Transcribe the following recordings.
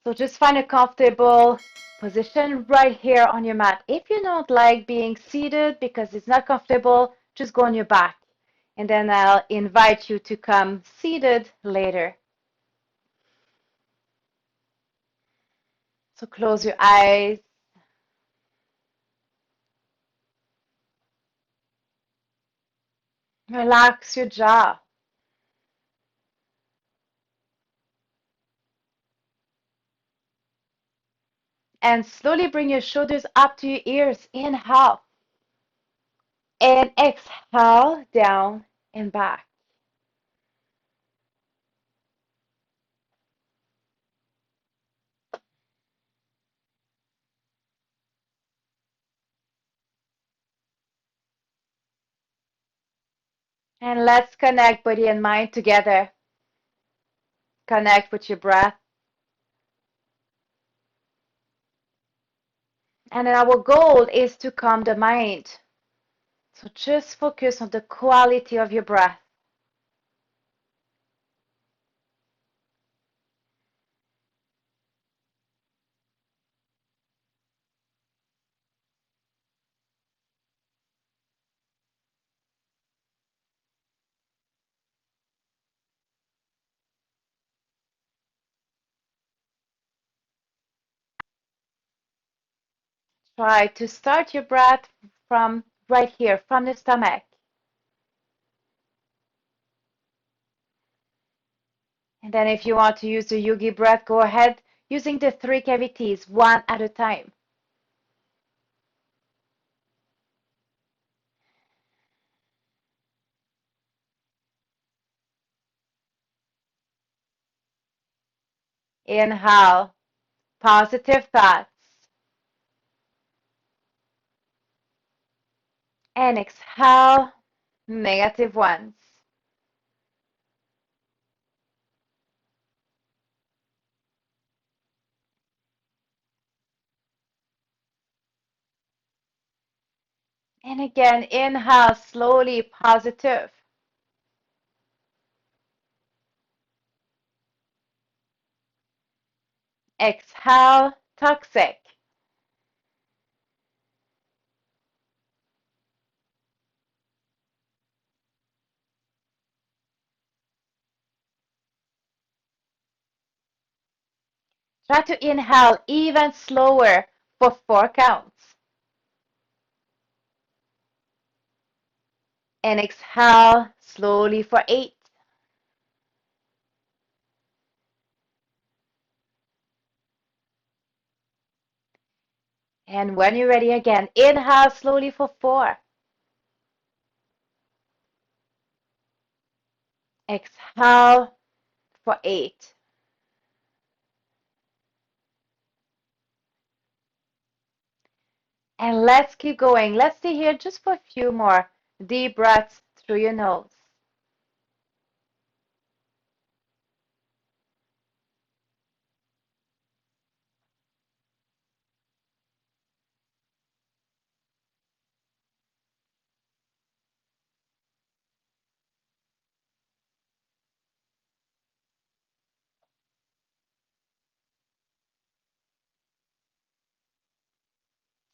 So just find a comfortable position right here on your mat. If you don't like being seated because it's not comfortable, just go on your back. And then I'll invite you to come seated later. So close your eyes. Relax your jaw. And slowly bring your shoulders up to your ears. Inhale. And exhale down and back. And let's connect body and mind together. Connect with your breath. And then our goal is to calm the mind. So just focus on the quality of your breath. Try to start your breath from right here, from the stomach. And then if you want to use the yogi breath, go ahead using the 3 cavities, one at a time. Inhale, positive thoughts. And exhale, negative ones. And again, inhale slowly, positive. Exhale, toxic. Try to inhale even slower for 4 counts. And exhale slowly for 8. And when you're ready again, inhale slowly for 4. Exhale for 8. And let's keep going. Let's stay here just for a few more deep breaths through your nose.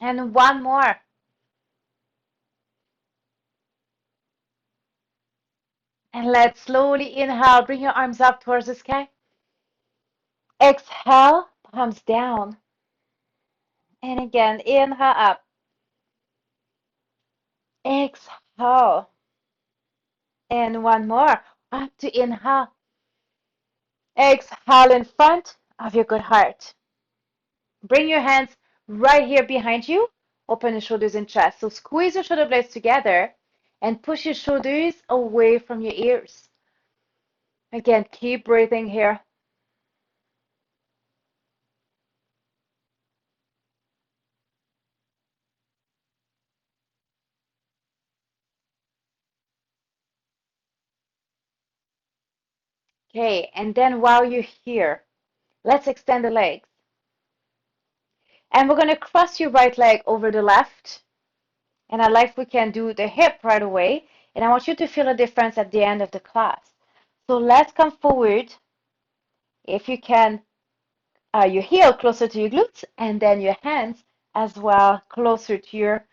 And one more. And let's slowly inhale. Bring your arms up towards the sky. Exhale, palms down. And again, inhale up. Exhale. And one more. Up to inhale. Exhale in front of your good heart. Bring your hands right here behind you. Open the shoulders and chest. So squeeze your shoulder blades together and push your shoulders away from your ears. Again, keep breathing here. Okay, and then while you're here, let's extend the legs. And we're going to cross your right leg over the left. And I like we can do the hip right away. And I want you to feel a difference at the end of the class. So let's come forward. If you can your heel closer to your glutes, and then your hands as well closer to your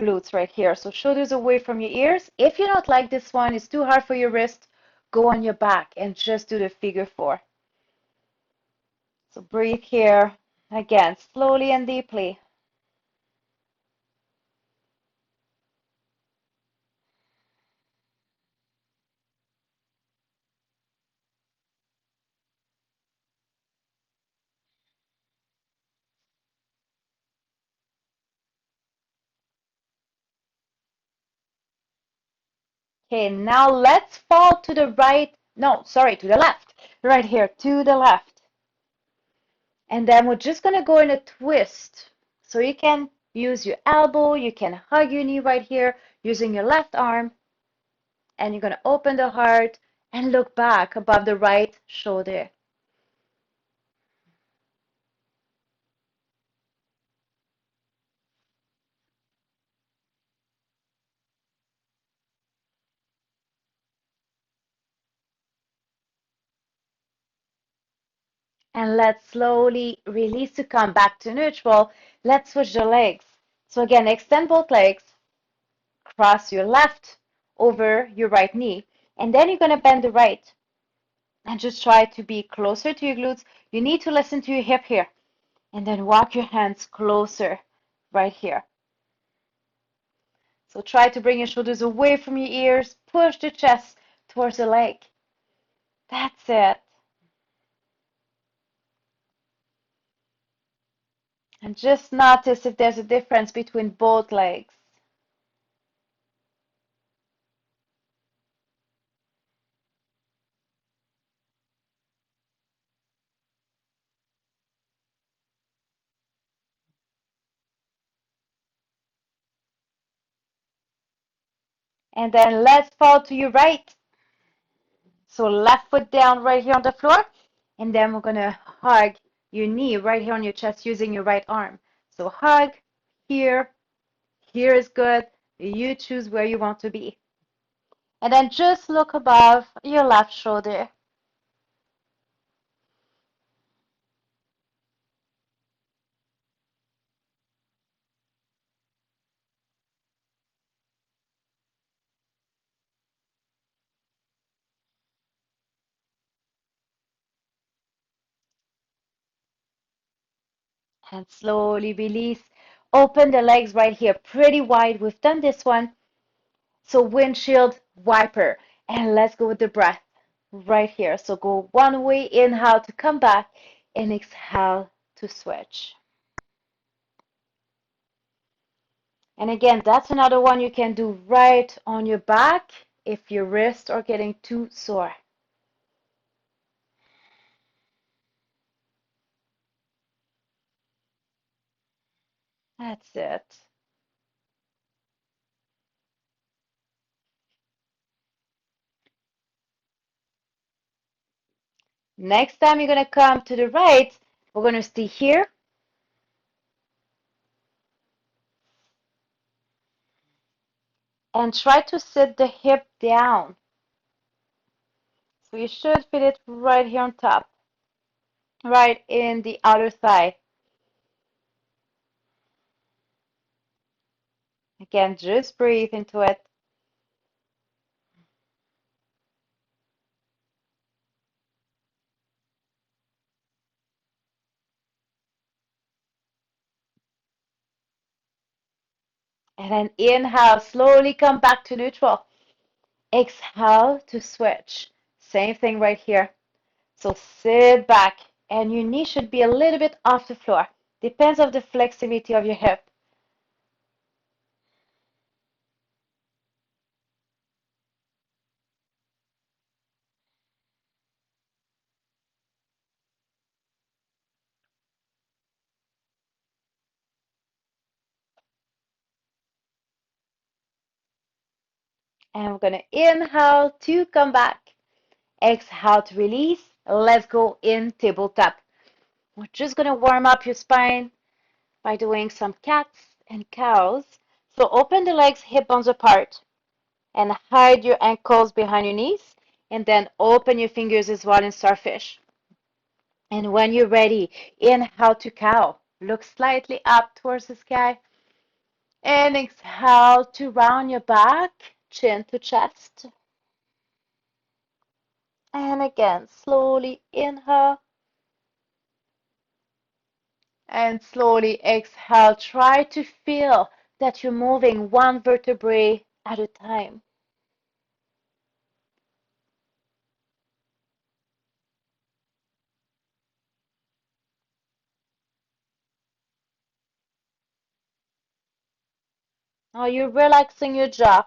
glutes right here. So shoulders away from your ears. If you don't like this one, it's too hard for your wrist, go on your back and just do the figure four. So breathe here again, slowly and deeply. Okay, now let's fall to the right. No, sorry, to the left. Right here, to the left. And then we're just going to go in a twist. So you can use your elbow, you can hug your knee right here using your left arm. And you're going to open the heart and look back above the right shoulder. And let's slowly release to come back to neutral. Let's switch the legs. So again, extend both legs, cross your left over your right knee, and then you're going to bend the right. And just try to be closer to your glutes. You need to listen to your hip here. And then walk your hands closer right here. So try to bring your shoulders away from your ears. Push the chest towards the leg. That's it. And just notice if there's a difference between both legs. And then let's fall to your right. So left foot down right here on the floor. And then we're going to hug your knee right here on your chest using your right arm. So hug here. Here is good. You choose where you want to be. And then just look above your left shoulder. And slowly release. Open the legs right here pretty wide. We've done this one. So windshield wiper. And let's go with the breath right here. So go one way, inhale to come back, and exhale to switch. And again, that's another one you can do right on your back if your wrists are getting too sore. That's it. Next time you're going to come to the right, we're going to stay here. And try to sit the hip down. So you should feel it right here on top, right in the outer thigh. Again, just breathe into it. And then inhale, slowly come back to neutral. Exhale to switch. Same thing right here. So sit back and your knee should be a little bit off the floor. Depends on the flexibility of your hip. And we're going to inhale to come back. Exhale to release. Let's go in tabletop. We're just going to warm up your spine by doing some cats and cows. So open the legs hip bones apart and hide your ankles behind your knees. And then open your fingers as well in starfish. And when you're ready, inhale to cow. Look slightly up towards the sky. And exhale to round your back, chin to chest. And again, slowly inhale and slowly exhale. Try to feel that you're moving one vertebrae at a time. Are you relaxing your jaw?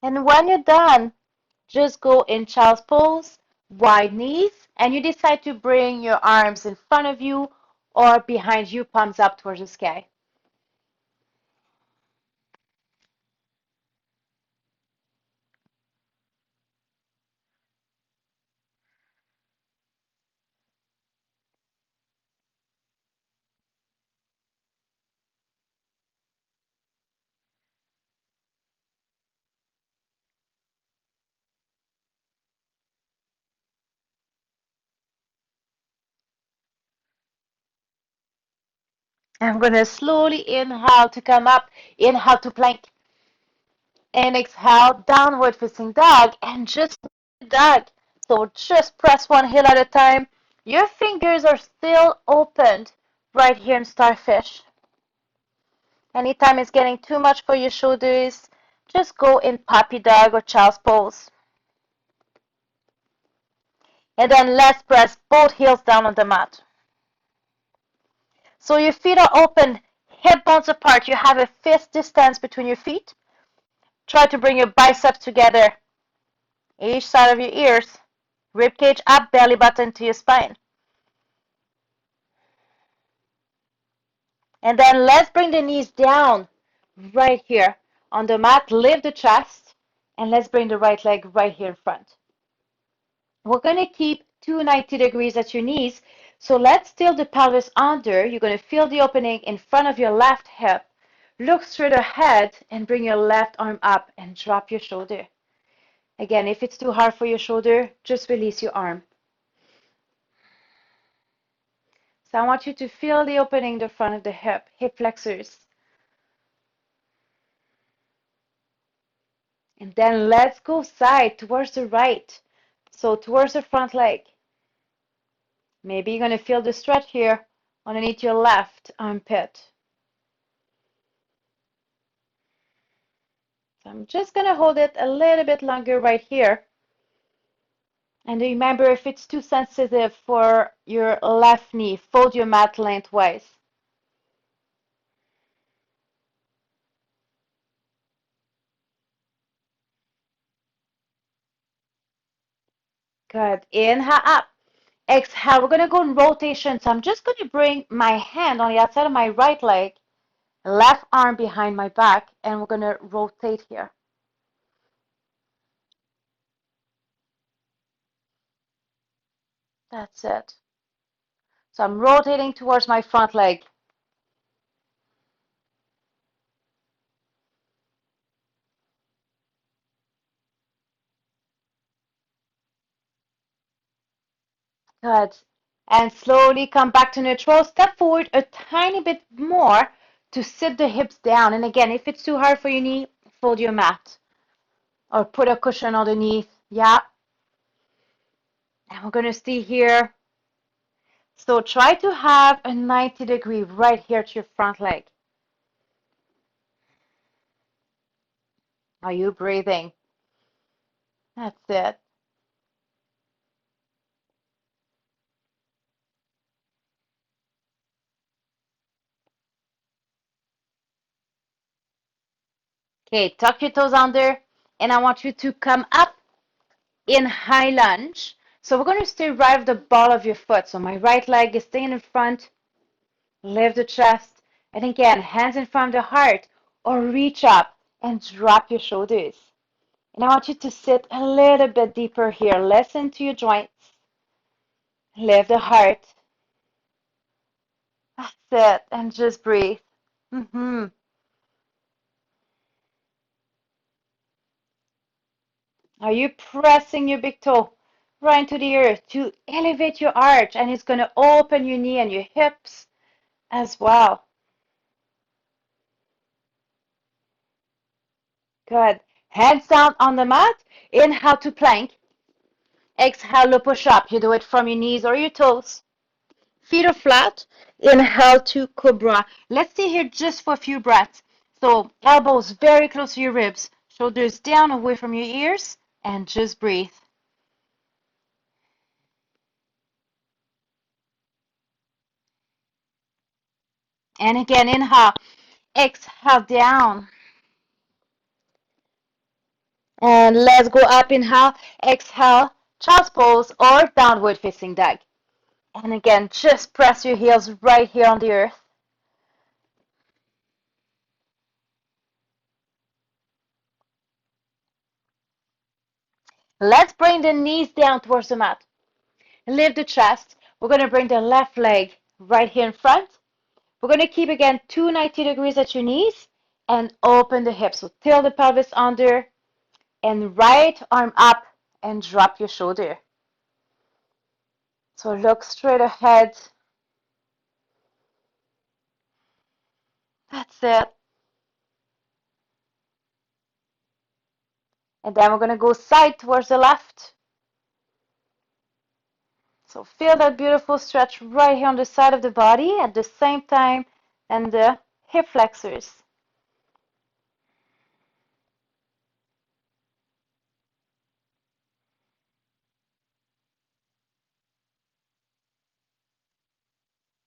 And when you're done, just go in child's pose, wide knees, and you decide to bring your arms in front of you or behind you, palms up towards the sky. I'm going to slowly inhale to come up, inhale to plank, and exhale, downward facing dog, and just dog. So just press one heel at a time. Your fingers are still opened right here in starfish. Anytime it's getting too much for your shoulders, just go in puppy dog or child's pose. And then let's press both heels down on the mat. So your feet are open, hip bones apart. You have a fist distance between your feet. Try to bring your biceps together, each side of your ears. Ribcage up, belly button to your spine. And then let's bring the knees down right here on the mat. Lift the chest, and let's bring the right leg right here in front. We're going to keep 290 degrees at your knees. So let's tilt the pelvis under. You're going to feel the opening in front of your left hip. Look straight ahead and bring your left arm up and drop your shoulder. Again, if it's too hard for your shoulder, just release your arm. So I want you to feel the opening in the front of the hip flexors. And then let's go side towards the right. So towards the front leg. Maybe you're going to feel the stretch here underneath your left armpit. So I'm just going to hold it a little bit longer right here. And remember, if it's too sensitive for your left knee, fold your mat lengthwise. Good. Inhale up. Exhale. We're going to go in rotation. So I'm just going to bring my hand on the outside of my right leg, left arm behind my back, and we're going to rotate here. That's it. So I'm rotating towards my front leg. Good. And slowly come back to neutral. Step forward a tiny bit more to sit the hips down. And again, if it's too hard for your knee, fold your mat or put a cushion underneath. Yeah. And we're going to stay here. So try to have a 90-degree right here to your front leg. Are you breathing? That's it. Okay, tuck your toes under, and I want you to come up in high lunge. So we're going to stay right with the ball of your foot. So my right leg is staying in front. Lift the chest. And again, hands in front of the heart, or reach up and drop your shoulders. And I want you to sit a little bit deeper here. Listen to your joints. Lift the heart. That's it. And just breathe. Mm-hmm. Are you pressing your big toe right into the earth to elevate your arch? And it's going to open your knee and your hips as well. Good. Hands down on the mat. Inhale to plank. Exhale to push up. You do it from your knees or your toes. Feet are flat. Inhale to cobra. Let's stay here just for a few breaths. So elbows very close to your ribs. Shoulders down away from your ears. And just breathe. And again, inhale. Exhale down. And let's go up. Inhale. Exhale. Child's pose or downward facing dog. And again, just press your heels right here on the earth. Let's bring the knees down towards the mat. Lift the chest. We're going to bring the left leg right here in front. We're going to keep again 290 degrees at your knees and open the hips. So tilt the pelvis under and right arm up and drop your shoulder. So look straight ahead. That's it. And then we're going to go side towards the left. So feel that beautiful stretch right here on the side of the body at the same time and the hip flexors.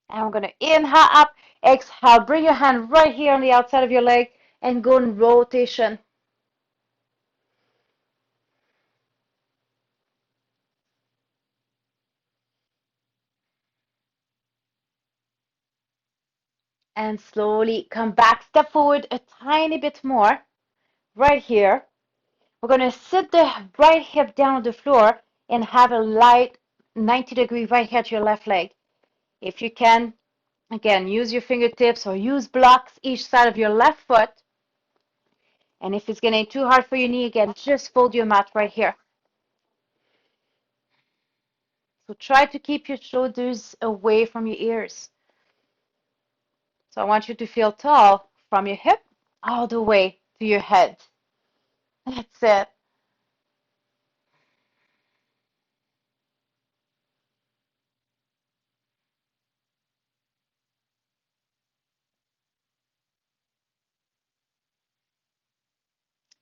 And we're going to inhale up, exhale, bring your hand right here on the outside of your leg and go in rotation. And slowly come back, step forward a tiny bit more, right here. We're going to sit the right hip down on the floor and have a light 90-degree right here to your left leg. If you can, again, use your fingertips or use blocks each side of your left foot. And if it's getting too hard for your knee, again, just fold your mat right here. So try to keep your shoulders away from your ears. So I want you to feel tall from your hip all the way to your head. That's it.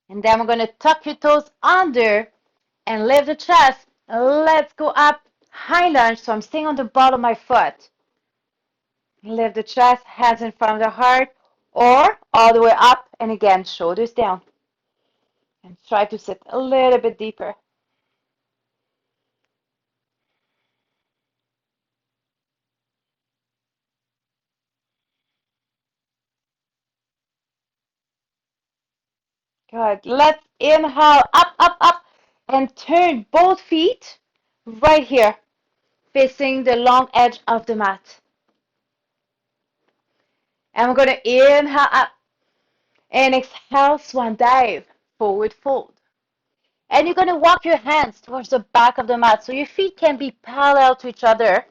And then we're going to tuck your toes under and lift the chest. Let's go up, high lunge. So I'm staying on the bottom of my foot. Lift the chest, hands in front of the heart, or all the way up. And again, shoulders down. And try to sit a little bit deeper. Good. Let's inhale, up, up, up, and turn both feet right here, facing the long edge of the mat. And we're going to inhale up and exhale, swan dive, forward fold. And you're going to walk your hands towards the back of the mat so your feet can be parallel to each other.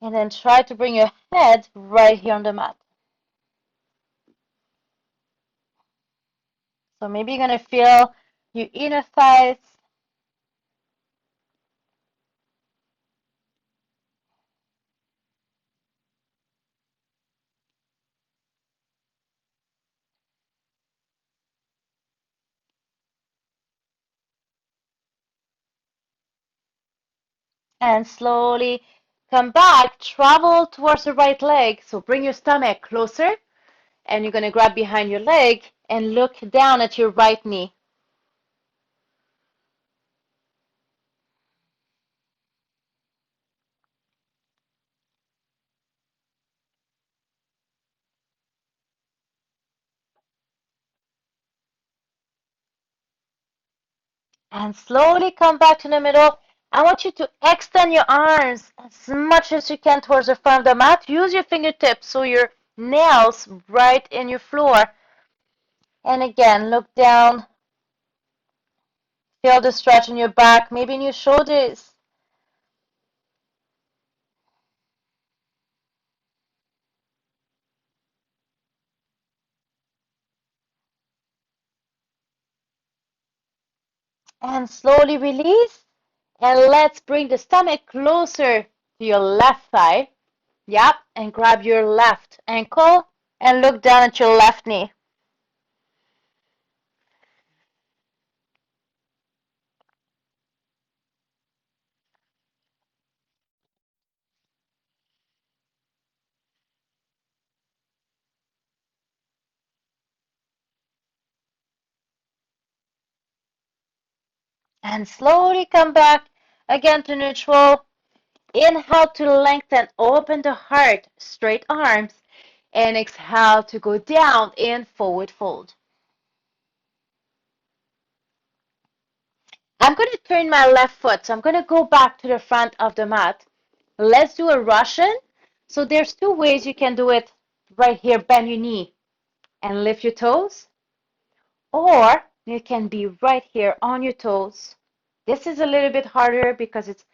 And then try to bring your head right here on the mat. So maybe you're going to feel your inner thighs. And slowly come back, travel towards the right leg. So bring your stomach closer and you're going to grab behind your leg and look down at your right knee. And slowly come back to the middle. I want you to extend your arms as much as you can towards the front of the mat. Use your fingertips so your nails right in your floor. And again, look down. Feel the stretch in your back, maybe in your shoulders. And slowly release. And let's bring the stomach closer to your left thigh. Yep, and grab your left ankle and look down at your left knee. And slowly come back again to neutral. Inhale to lengthen, open the heart, straight arms. And exhale to go down in forward fold. I'm going to turn my left foot, so I'm going to go back to the front of the mat. Let's do a Russian. So there's two ways you can do it right here. Bend your knee and lift your toes. Or you can be right here on your toes. This is a little bit harder because it's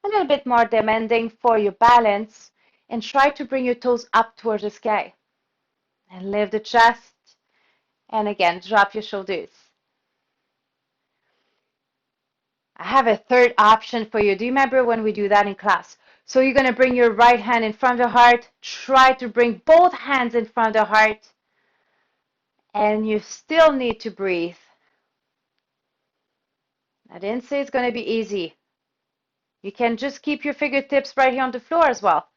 a little bit more demanding for your balance. And try to bring your toes up towards the sky. And lift the chest. And again, drop your shoulders. I have a third option for you. Do you remember when we do that in class? So you're going to bring your right hand in front of the heart. Try to bring both hands in front of the heart. And you still need to breathe. I didn't say it's going to be easy. You can just keep your fingertips right here on the floor as well.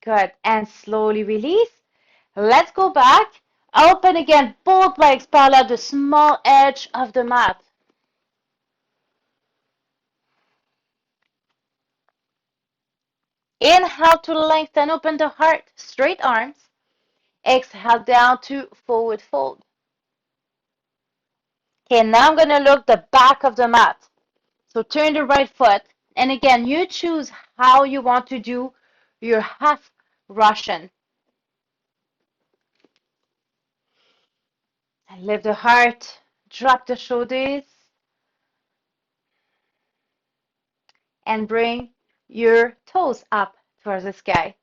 Good. And slowly release. Let's go back. Open again, both legs parallel the small edge of the mat. Inhale to lengthen, open the heart, straight arms. Exhale down to forward fold. Okay, now I'm going to look the back of the mat. So turn the right foot. And again, you choose how you want to do your half Russian. And lift the heart, drop the shoulders, and bring your toes up towards the sky.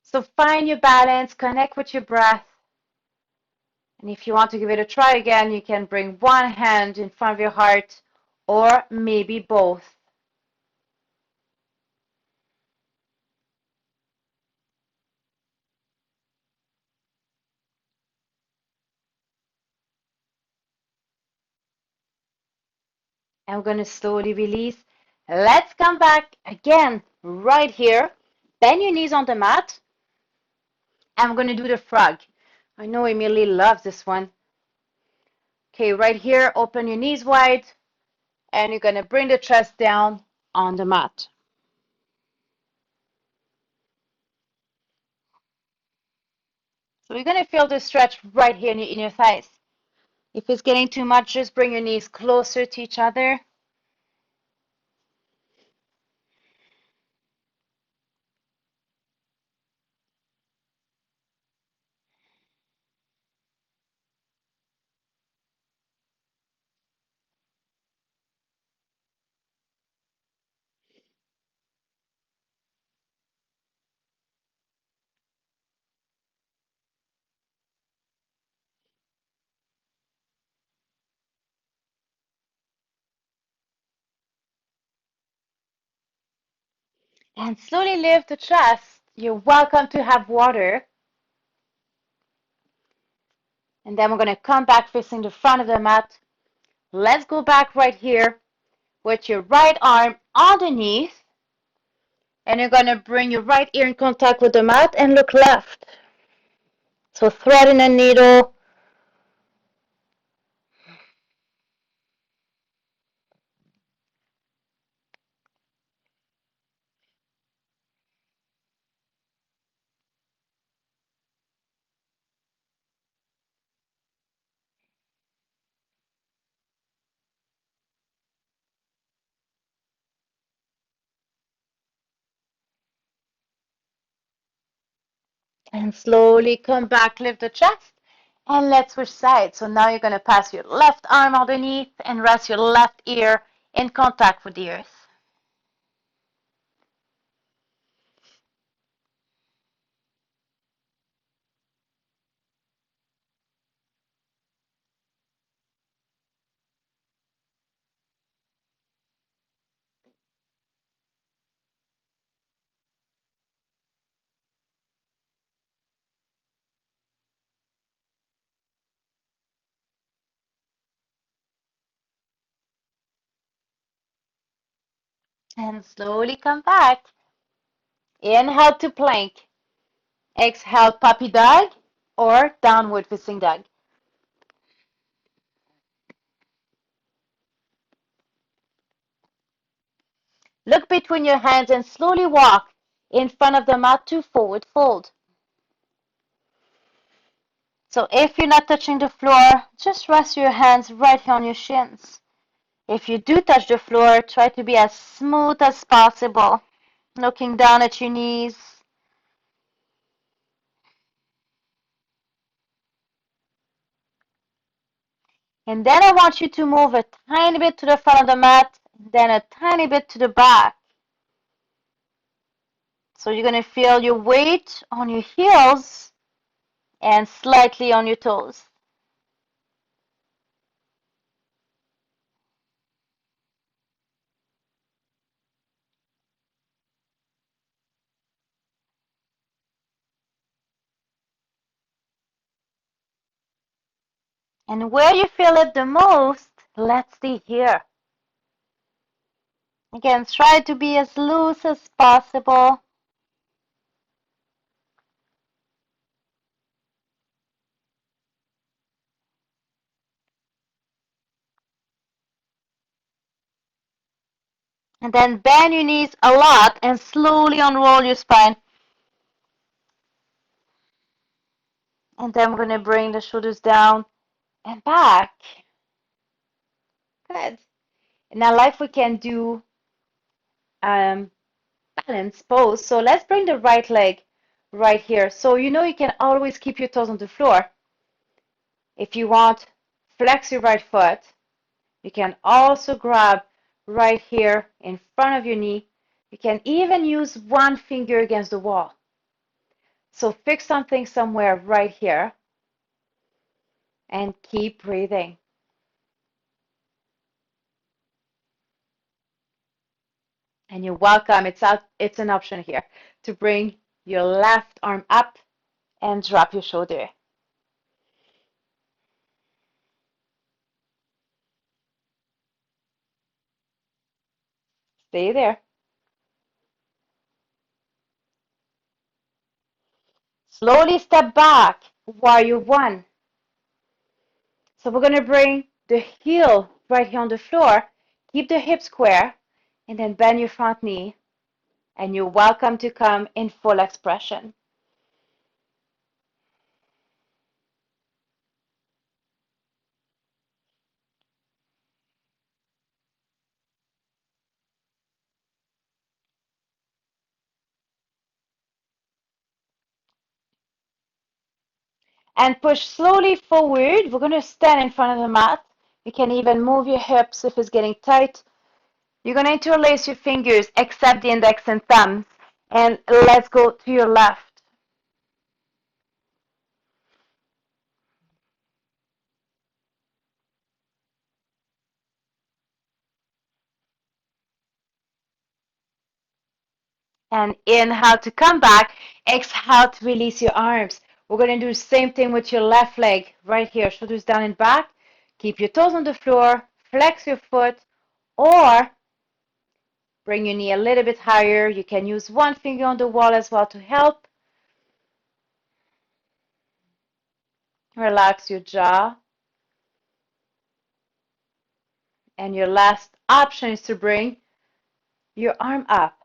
So find your balance, connect with your breath. And if you want to give it a try again, you can bring one hand in front of your heart or maybe both. And we're going to slowly release. Let's come back again right here. Bend your knees on the mat. And we're going to do the frog. I know Emily loves this one. Okay, right here, open your knees wide. And you're going to bring the chest down on the mat. So you're going to feel the stretch right here in your thighs. If it's getting too much, just bring your knees closer to each other. And slowly lift the chest. You're welcome to have water. And then we're going to come back facing the front of the mat. Let's go back right here with your right arm underneath. And you're going to bring your right ear in contact with the mat and look left. So thread in a needle. And slowly come back, lift the chest, and let's switch sides. So now you're going to pass your left arm underneath and rest your left ear in contact with the earth. And slowly come back. Inhale to plank. Exhale, puppy dog or downward facing dog. Look between your hands and slowly walk in front of the mat to forward fold. So if you're not touching the floor, just rest your hands right here on your shins. If you do touch the floor, try to be as smooth as possible, looking down at your knees. And then I want you to move a tiny bit to the front of the mat, then a tiny bit to the back. So you're going to feel your weight on your heels and slightly on your toes. And where you feel it the most, let's stay here. Again, try to be as loose as possible. And then bend your knees a lot and slowly unroll your spine. And then we're going to bring the shoulders down and back. Good. Now, like we can do balance pose. So let's bring the right leg right here. So you know you can always keep your toes on the floor. If you want, flex your right foot. You can also grab right here in front of your knee. You can even use one finger against the wall. So fix something somewhere right here and keep breathing. And you're welcome. It's an option here to bring your left arm up and drop your shoulder. Stay there. Slowly step back, warrior one. So we're going to bring the heel right here on the floor. Keep the hips square and then bend your front knee. And you're welcome to come in full expression. And push slowly forward. We're going to stand in front of the mat. You can even move your hips if it's getting tight. You're going to interlace your fingers except the index and thumbs. And let's go to your left. And inhale to come back. Exhale to release your arms. We're going to do the same thing with your left leg right here. Shoulders down and back. Keep your toes on the floor. Flex your foot. Or bring your knee a little bit higher. You can use one finger on the wall as well to help. Relax your jaw. And your last option is to bring your arm up.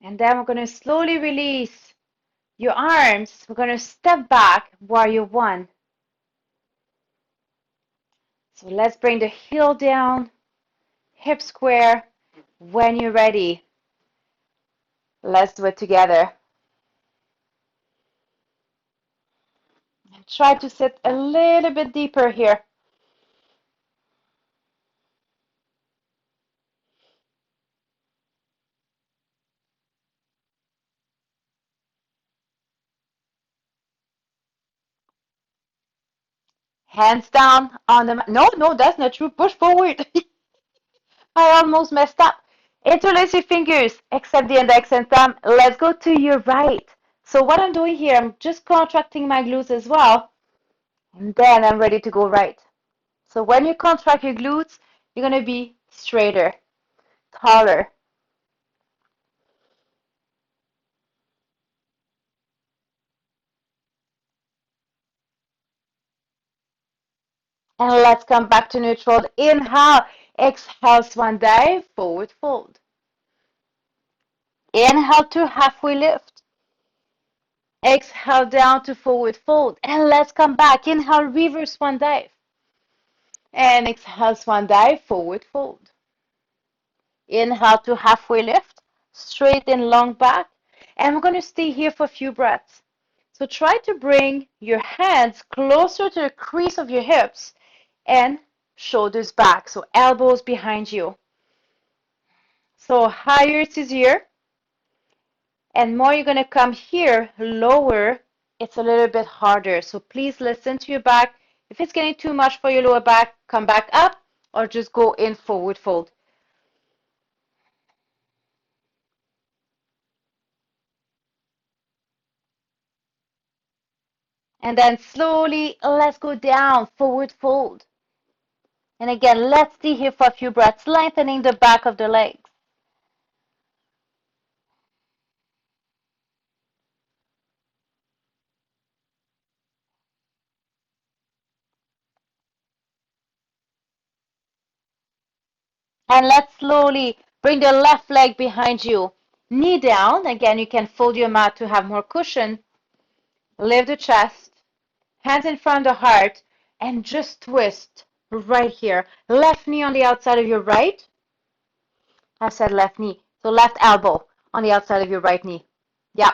And then we're going to slowly release your arms. We're going to step back, warrior one. So let's bring the heel down, hip square. When you're ready, let's do it together. And try to sit a little bit deeper here. Hands down on the mat. No, no, that's not true. Push forward. I almost messed up. Interlace your fingers, except the index and thumb. Let's go to your right. So what I'm doing here, I'm just contracting my glutes as well. And then I'm ready to go right. So when you contract your glutes, you're going to be straighter, taller. And let's come back to neutral. Inhale, exhale, swan dive, forward fold. Inhale to halfway lift. Exhale down to forward fold. And let's come back. Inhale, reverse swan dive. And exhale, swan dive, forward fold. Inhale to halfway lift, straight and long back. And we're going to stay here for a few breaths. So try to bring your hands closer to the crease of your hips and shoulders back. So elbows behind you. So higher it's easier. And more you're going to come here, lower, it's a little bit harder. So please listen to your back. If it's getting too much for your lower back, come back up or just go in forward fold. And then slowly, let's go down, forward fold. And again, let's stay here for a few breaths, lengthening the back of the legs. And let's slowly bring the left leg behind you. Knee down. Again, you can fold your mat to have more cushion. Lift the chest, hands in front of the heart, and just twist right here. Left knee on the outside of your right. I said left knee. So left elbow on the outside of your right knee. Yeah.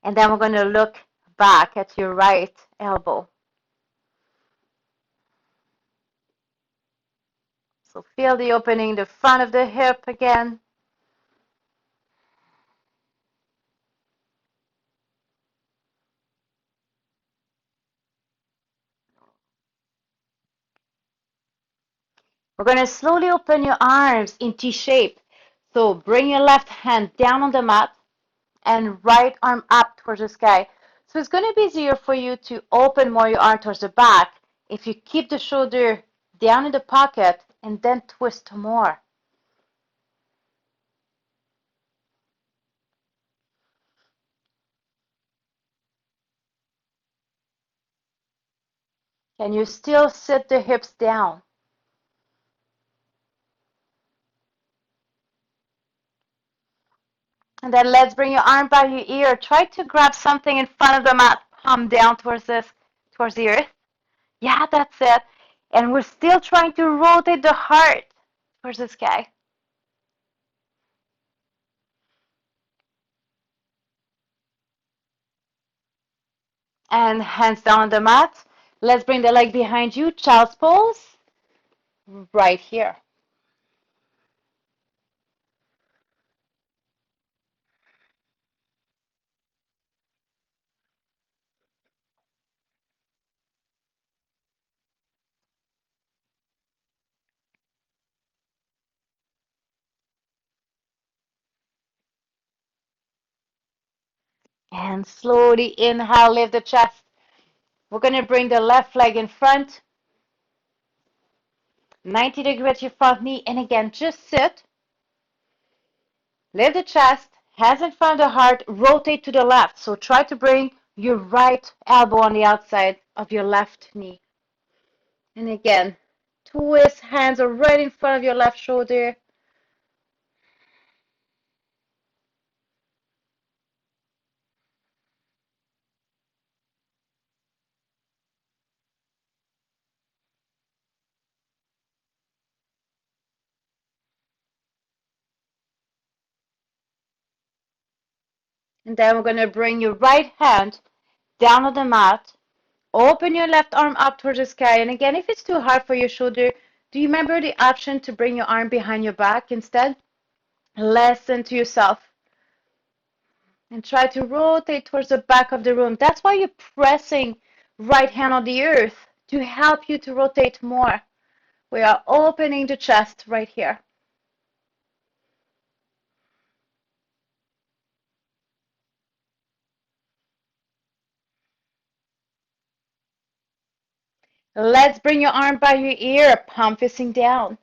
And then we're going to look back at your right elbow. So feel the opening, the front of the hip again. We're going to slowly open your arms in T shape. So bring your left hand down on the mat and right arm up towards the sky. So it's going to be easier for you to open more your arm towards the back if you keep the shoulder down in the pocket and then twist more. Can you still sit the hips down? And then let's bring your arm by your ear. Try to grab something in front of the mat, palm down towards the earth. Yeah, that's it. And we're still trying to rotate the heart towards the sky. And hands down on the mat. Let's bring the leg behind you. Child's pose. Right here. And slowly inhale, lift the chest. We're going to bring the left leg in front. 90 degrees at your front knee. And again, just sit. Lift the chest. Hands in front of the heart. Rotate to the left. So try to bring your right elbow on the outside of your left knee. And again, twist, hands are right in front of your left shoulder. And then we're going to bring your right hand down on the mat. Open your left arm up towards the sky. And again, if it's too hard for your shoulder, do you remember the option to bring your arm behind your back instead? Listen to yourself and try to rotate towards the back of the room. That's why you're pressing right hand on the earth, to help you to rotate more. We are opening the chest right here. Let's bring your arm by your ear, palm facing down.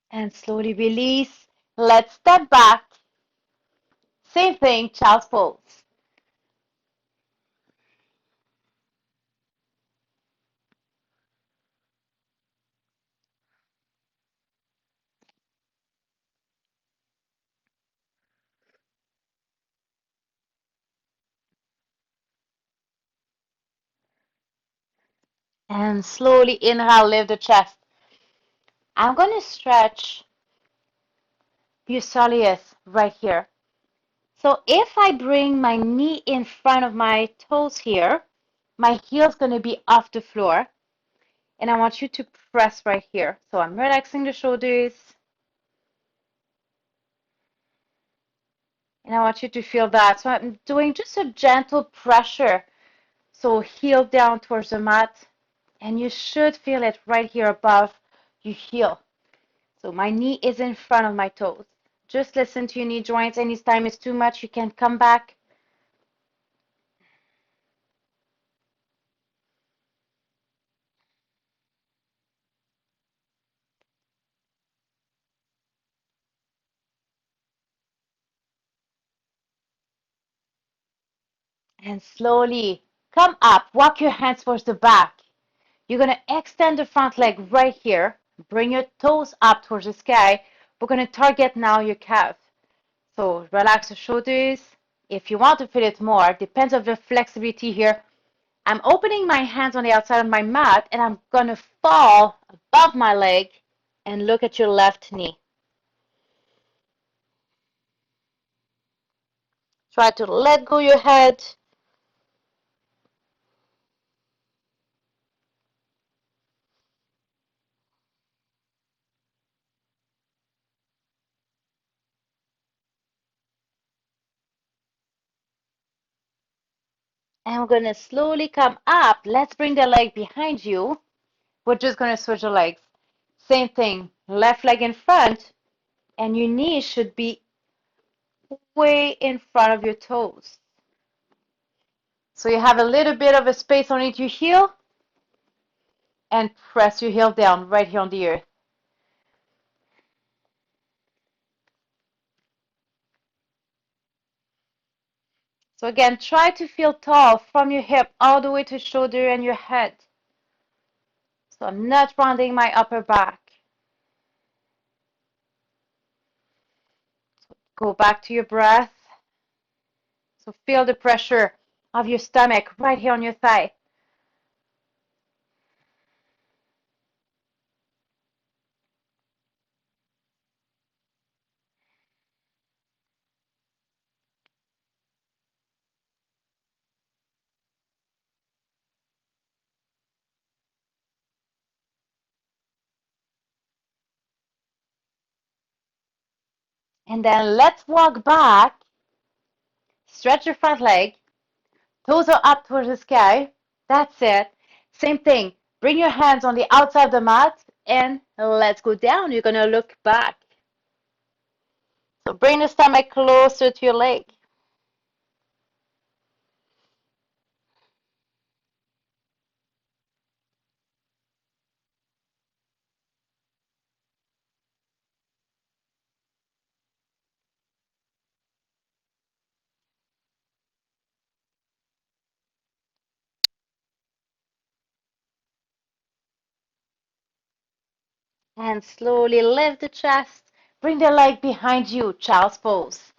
And slowly release. Let's step back. Same thing, child's pose. And slowly inhale, lift the chest. I'm going to stretch your soleus right here. So if I bring my knee in front of my toes here, my heel's going to be off the floor. And I want you to press right here. So I'm relaxing the shoulders. And I want you to feel that. So I'm doing just a gentle pressure. So heel down towards the mat. And you should feel it right here above your heel. So my knee is in front of my toes. Just listen to your knee joints. Anytime it's too much, you can come back. And slowly come up. Walk your hands towards the back. You're going to extend the front leg right here. Bring your toes up towards the sky. We're going to target now your calf. So relax the shoulders. If you want to feel it more, depends on the flexibility here. I'm opening my hands on the outside of my mat and I'm going to fall above my leg and look at your left knee. Try to let go your head. And we're going to slowly come up. Let's bring the leg behind you. We're just going to switch the legs. Same thing. Left leg in front. And your knees should be way in front of your toes. So you have a little bit of a space underneath your heel. And press your heel down right here on the earth. So again, try to feel tall from your hip all the way to shoulder and your head. So I'm not rounding my upper back. Go back to your breath. So feel the pressure of your stomach right here on your thigh. And then let's walk back. Stretch your front leg. Toes are up towards the sky. That's it. Same thing. Bring your hands on the outside of the mat and let's go down. You're going to look back. So bring the stomach closer to your leg. And slowly lift the chest. Bring the leg behind you, child's pose.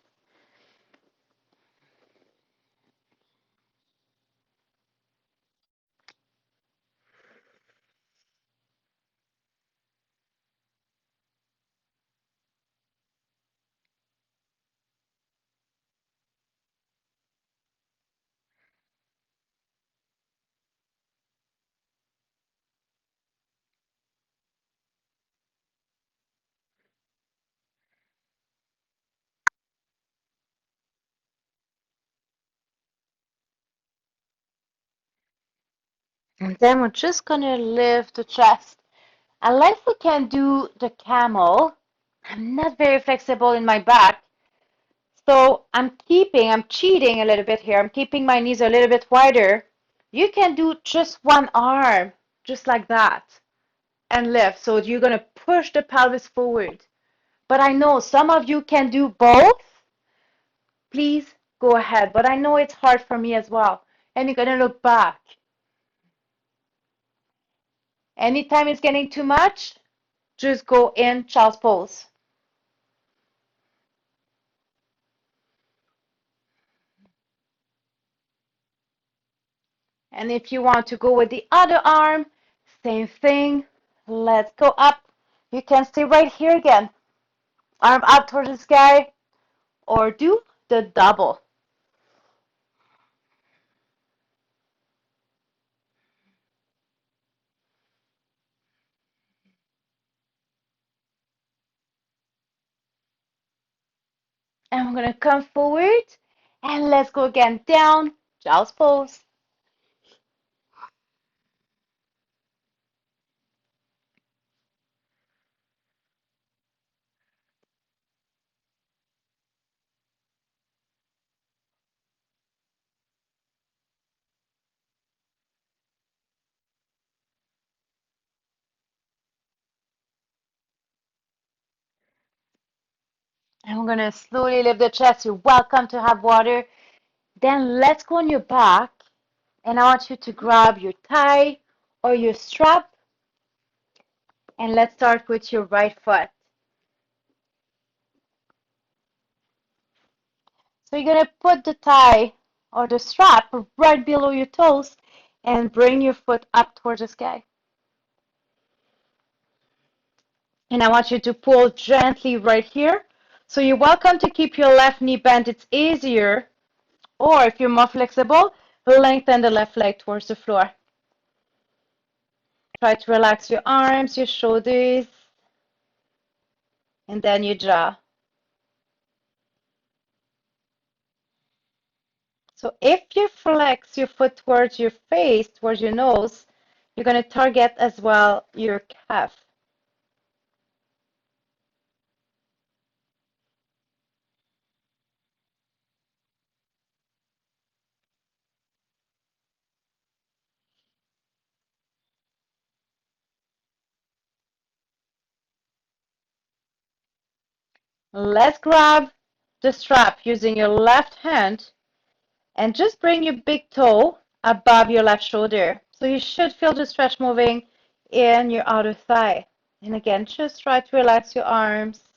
And then we're just gonna lift the chest. Unless we can do the camel, I'm not very flexible in my back. So I'm cheating a little bit here. I'm keeping my knees a little bit wider. You can do just one arm, just like that, and lift. So you're gonna push the pelvis forward. But I know some of you can do both. Please go ahead. But I know it's hard for me as well. And you're gonna look back. Anytime it's getting too much, just go in child's pose. And if you want to go with the other arm, same thing. Let's go up. You can stay right here again. Arm up towards the sky or do the double. And I'm going to come forward and let's go again down, child's pose. And we're going to slowly lift the chest. You're welcome to have water. Then let's go on your back. And I want you to grab your tie or your strap. And let's start with your right foot. So you're going to put the tie or the strap right below your toes and bring your foot up towards the sky. And I want you to pull gently right here. So you're welcome to keep your left knee bent. It's easier. Or if you're more flexible, lengthen the left leg towards the floor. Try to relax your arms, your shoulders, and then your jaw. So if you flex your foot towards your face, towards your nose, you're going to target as well your calf. Let's grab the strap using your left hand and just bring your big toe above your left shoulder. So you should feel the stretch moving in your outer thigh. And again, just try to relax your arms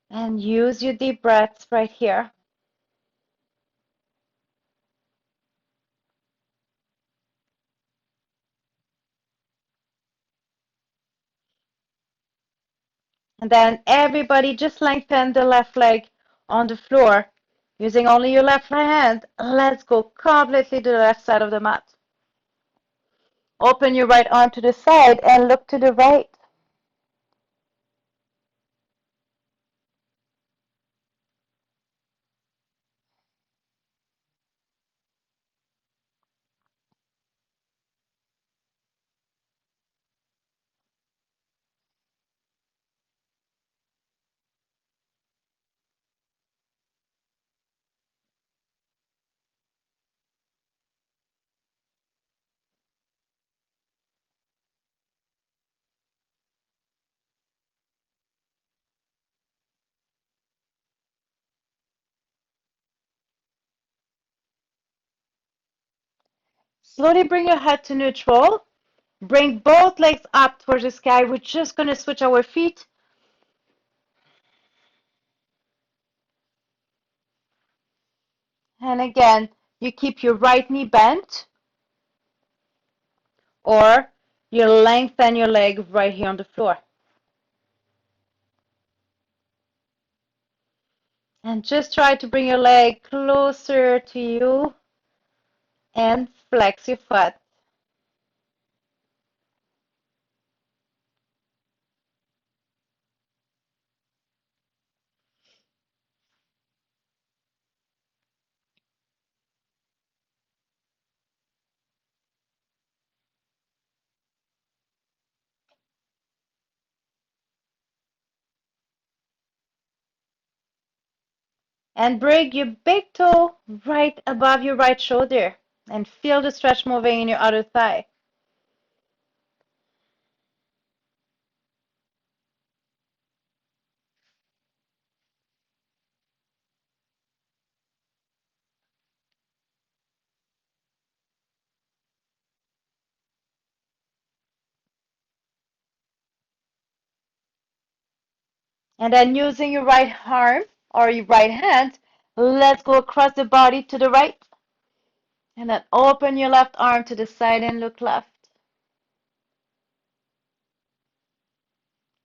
and use your deep breaths right here. And then everybody just lengthen the left leg on the floor using only your left hand. Let's go completely to the left side of the mat. Open your right arm to the side and look to the right. Slowly bring your head to neutral. Bring both legs up towards the sky. We're just going to switch our feet. And again, you keep your right knee bent or you lengthen your leg right here on the floor. And just try to bring your leg closer to you and flex your foot. And bring your big toe right above your right shoulder and feel the stretch moving in your other thigh. And then using your right arm or your right hand, let's go across the body to the right. And then open your left arm to the side and look left.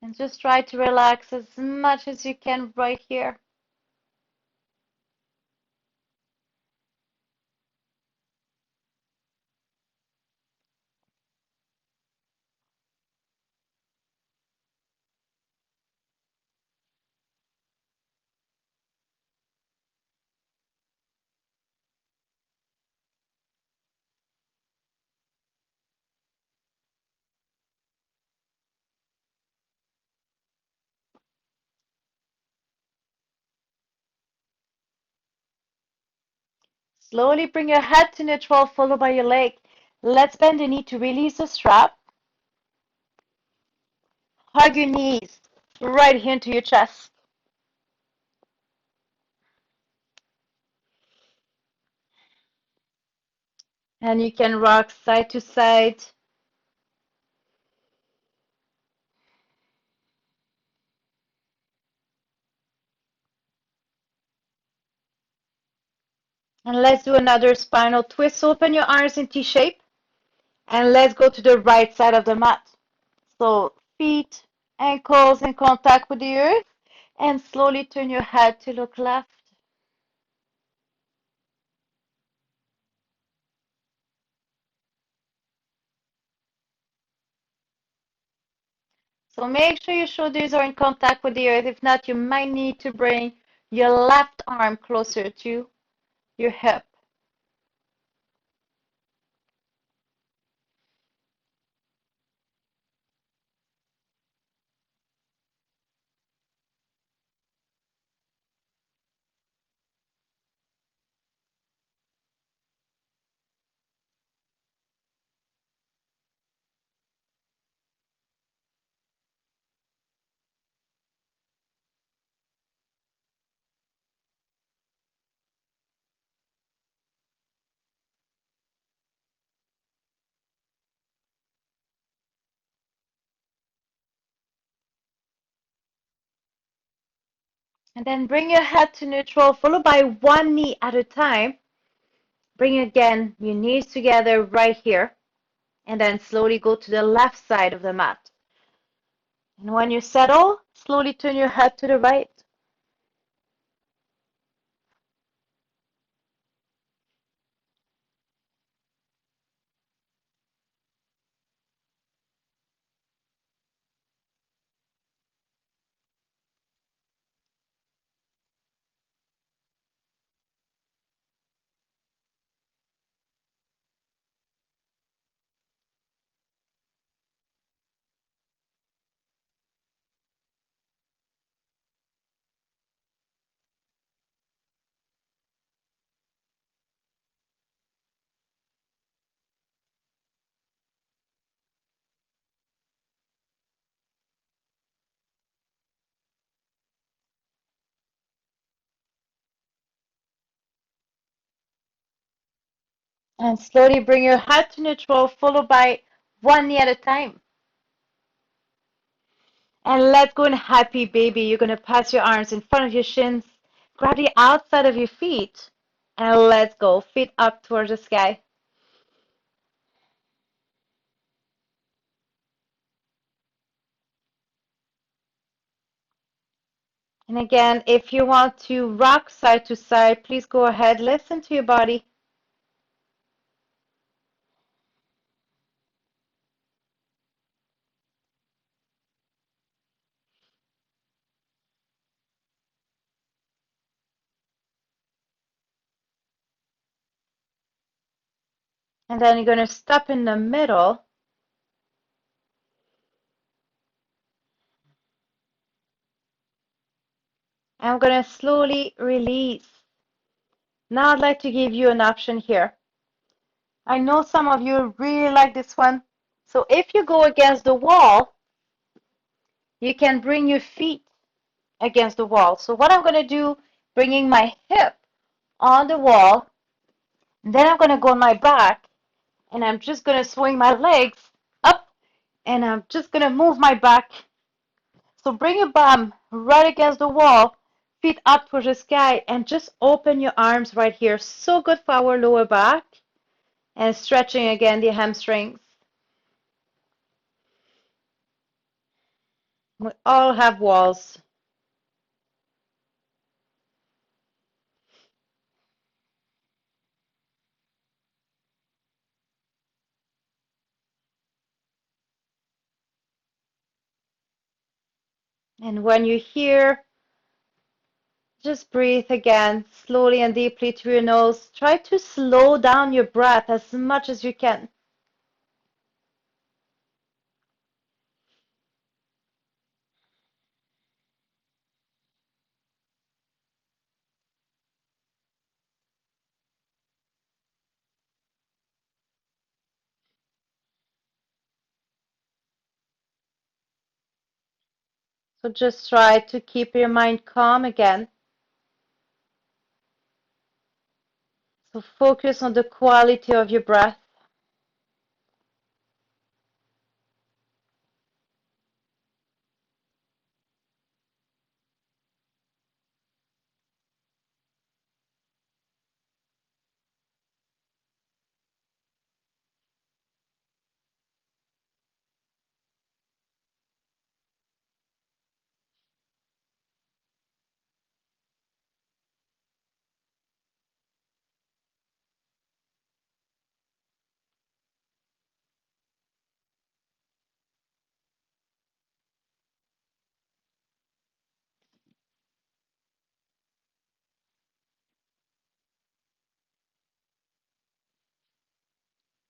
And just try to relax as much as you can right here. Slowly bring your head to neutral, followed by your leg. Let's bend the knee to release the strap. Hug your knees right here into your chest. And you can rock side to side. And let's do another spinal twist. Open your arms in T shape. And let's go to the right side of the mat. So feet, ankles in contact with the earth. And slowly turn your head to look left. So make sure your shoulders are in contact with the earth. If not, you might need to bring your left arm closer to your hip. And then bring your head to neutral, followed by one knee at a time. Bring again your knees together right here. And then slowly go to the left side of the mat. And when you settle, slowly turn your head to the right. And slowly bring your head to neutral, followed by one knee at a time. And let's go in happy baby. You're going to pass your arms in front of your shins, grab the outside of your feet, and let's go. Feet up towards the sky. And again, if you want to rock side to side, please go ahead. Listen to your body. And then you're going to stop in the middle. I'm going to slowly release. Now I'd like to give you an option here. I know some of you really like this one. So if you go against the wall, you can bring your feet against the wall. So what I'm going to do, bringing my hip on the wall, then I'm going to go on my back, and I'm just going to swing my legs up, and I'm just going to move my back. So bring your bum right against the wall, feet up towards the sky, and just open your arms right here. So good for our lower back, and stretching again the hamstrings. We all have walls. And when you're here, just breathe again, slowly and deeply through your nose. Try to slow down your breath as much as you can. So just try to keep your mind calm again. So focus on the quality of your breath.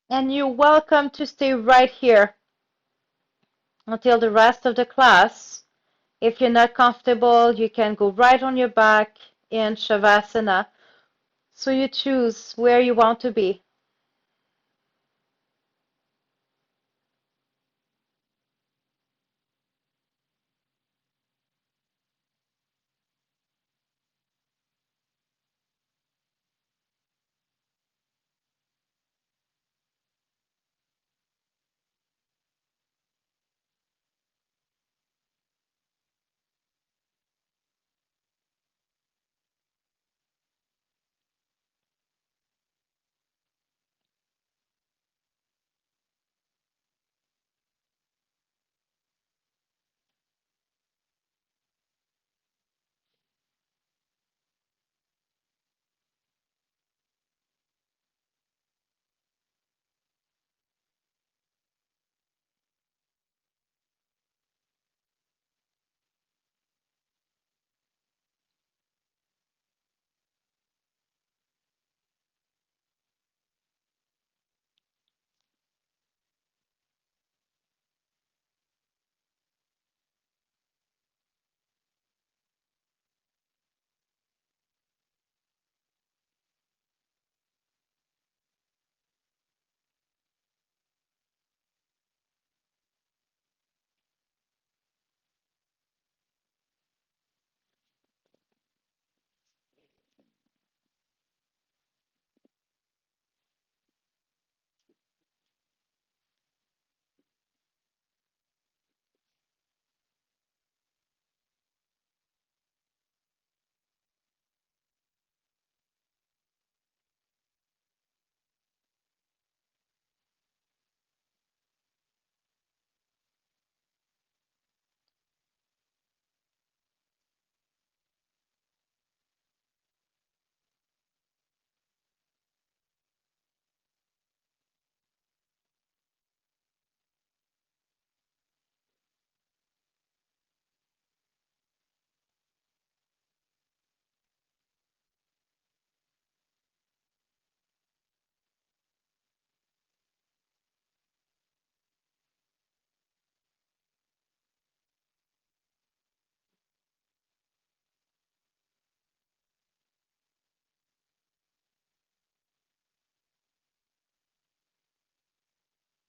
And you're welcome to stay right here until the rest of the class. If you're not comfortable, you can go right on your back in Shavasana. So you choose where you want to be.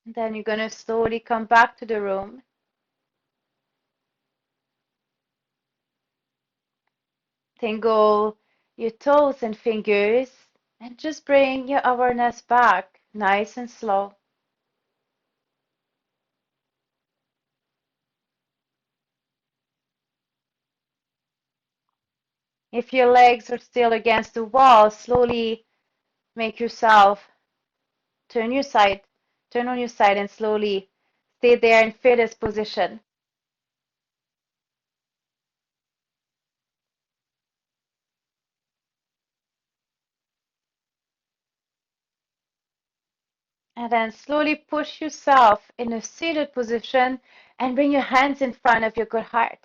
Then you're going to slowly come back to the room. Tingle your toes and fingers and just bring your awareness back, nice and slow. If your legs are still against the wall, slowly make yourself turn your side, turn on your side and slowly stay there in fetus position. And then slowly push yourself in a seated position and bring your hands in front of your good heart.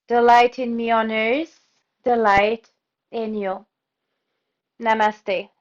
The light in me honors the light in you. Namaste.